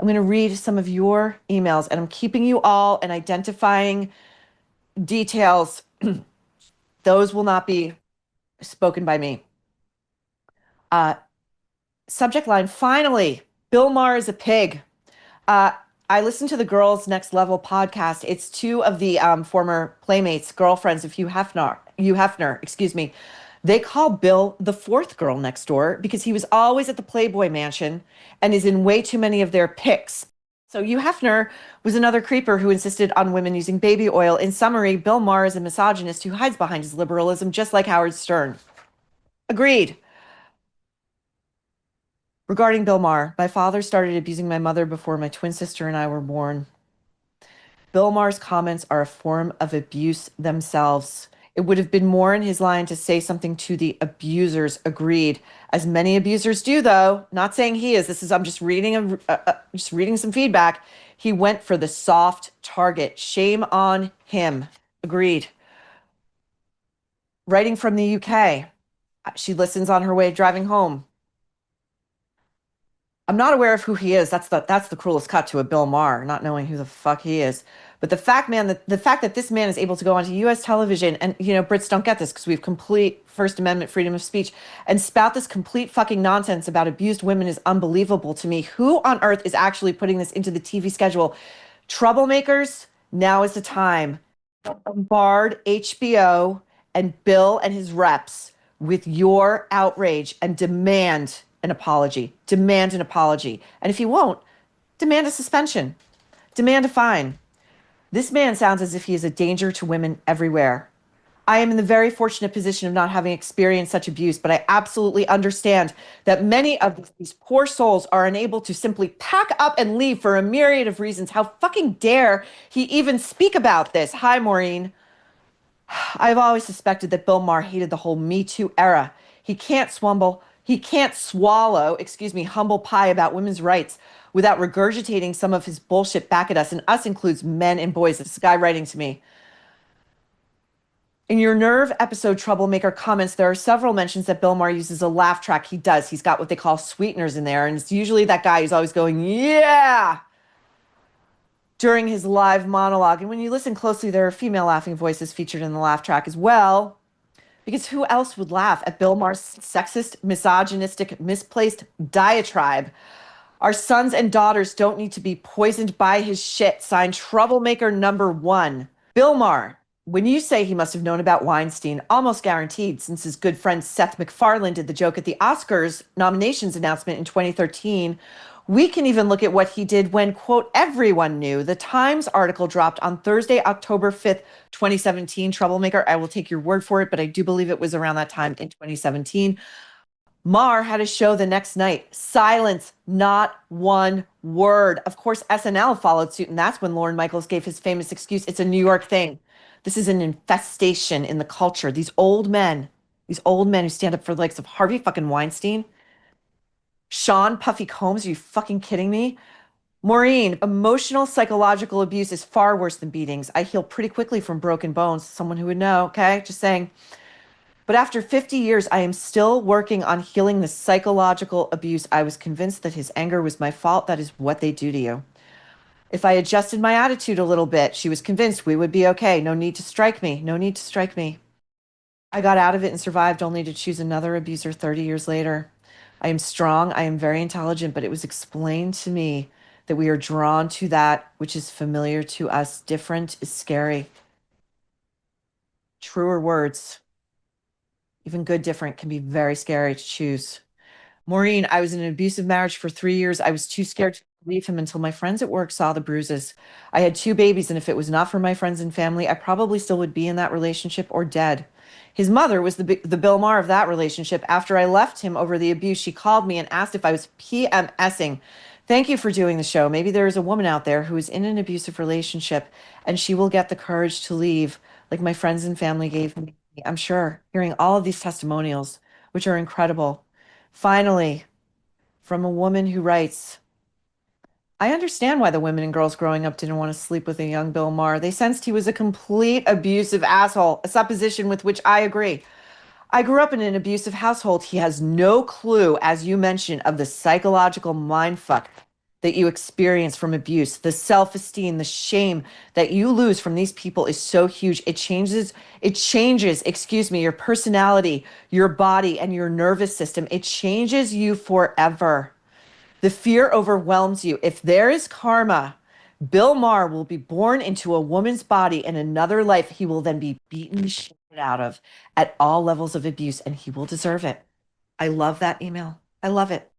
I'm going to read some of your emails, and I'm keeping you all and identifying details. Those will not be spoken by me. Uh, Subject line, finally, Bill Maher is a pig. Uh, I listened to the Girls Next Level podcast. It's two of the former playmates, girlfriends of Hugh Hefner, excuse me. They call Bill the fourth girl next door because he was always at the Playboy Mansion and is in way too many of their pics. So Hugh Hefner was another creeper who insisted on women using baby oil. In summary, Bill Maher is a misogynist who hides behind his liberalism, just like Howard Stern. Agreed. Regarding Bill Maher, my father started abusing my mother before my twin sister and I were born. Bill Maher's comments are a form of abuse themselves. It would have been more in his line to say something to the abusers. Agreed. As many abusers do, though. Not saying he is. I'm just reading just reading some feedback. He went for the soft target. Shame on him. Agreed. Writing from the UK. She listens on her way driving home. I'm not aware of who he is. That's the cruelest cut to a Bill Maher, not knowing who the fuck he is. But the fact that this man is able to go onto U.S. television and Brits don't get this because we have complete First Amendment freedom of speech and spout this complete fucking nonsense about abused women is unbelievable to me. Who on earth is actually putting this into the TV schedule? Troublemakers, now is the time. Bombard HBO and Bill and his reps with your outrage and demand an apology. Demand an apology. And if you won't, demand a suspension. Demand a fine. This man sounds as if he is a danger to women everywhere. I am in the very fortunate position of not having experienced such abuse, but I absolutely understand that many of these poor souls are unable to simply pack up and leave for a myriad of reasons. How fucking dare he even speak about this? Hi, Maureen. I've always suspected that Bill Maher hated the whole Me Too era. He can't swallow, excuse me, humble pie about women's rights without regurgitating some of his bullshit back at us. And us includes men and boys. This guy writing to me. In your Nerve episode Troublemaker comments, there are several mentions that Bill Maher uses a laugh track. He does. He's got what they call sweeteners in there. And it's usually that guy who's always going, yeah, during his live monologue. And when you listen closely, there are female laughing voices featured in the laugh track as well. Because who else would laugh at Bill Maher's sexist, misogynistic, misplaced diatribe? Our sons and daughters don't need to be poisoned by his shit. Signed, Troublemaker #1. Bill Maher, when you say he must have known about Weinstein, almost guaranteed, since his good friend Seth MacFarlane did the joke at the Oscars nominations announcement in 2013, we can even look at what he did when, quote, everyone knew. The Times article dropped on Thursday, October 5th, 2017. Troublemaker, I will take your word for it, but I do believe it was around that time in 2017. Maher had a show the next night. Silence, not one word. Of course, SNL followed suit, and that's when Lorne Michaels gave his famous excuse. It's a New York thing. This is an infestation in the culture. These old men who stand up for the likes of Harvey fucking Weinstein, Sean Puffy Combs, are you fucking kidding me? Maureen, emotional psychological abuse is far worse than beatings. I heal pretty quickly from broken bones. Someone who would know, okay? Just saying. But after 50 years, I am still working on healing the psychological abuse. I was convinced that his anger was my fault. That is what they do to you. If I adjusted my attitude a little bit, she was convinced we would be okay. No need to strike me. No need to strike me. I got out of it and survived only to choose another abuser 30 years later. I am strong. I am very intelligent, but it was explained to me that we are drawn to that which is familiar to us. Different is scary. Truer words, even good different, can be very scary to choose. Maureen, I was in an abusive marriage for 3 years. I was too scared to leave him until my friends at work saw the bruises. I had two babies, and if it was not for my friends and family, I probably still would be in that relationship or dead. His mother was the Bill Maher of that relationship. After I left him over the abuse, she called me and asked if I was PMSing. Thank you for doing the show. Maybe there is a woman out there who is in an abusive relationship and she will get the courage to leave, like my friends and family gave me. I'm sure, hearing all of these testimonials, which are incredible. Finally, from a woman who writes, I understand why the women and girls growing up didn't want to sleep with a young Bill Maher. They sensed he was a complete abusive asshole, a supposition with which I agree. I grew up in an abusive household. He has no clue, as you mentioned, of the psychological mindfuck that you experience from abuse, the self-esteem, the shame that you lose from these people is so huge. It changes, excuse me, your personality, your body, and your nervous system. It changes you forever. The fear overwhelms you. If there is karma, Bill Maher will be born into a woman's body in another life. He will then be beaten the shit out of at all levels of abuse, and he will deserve it. I love that email. I love it.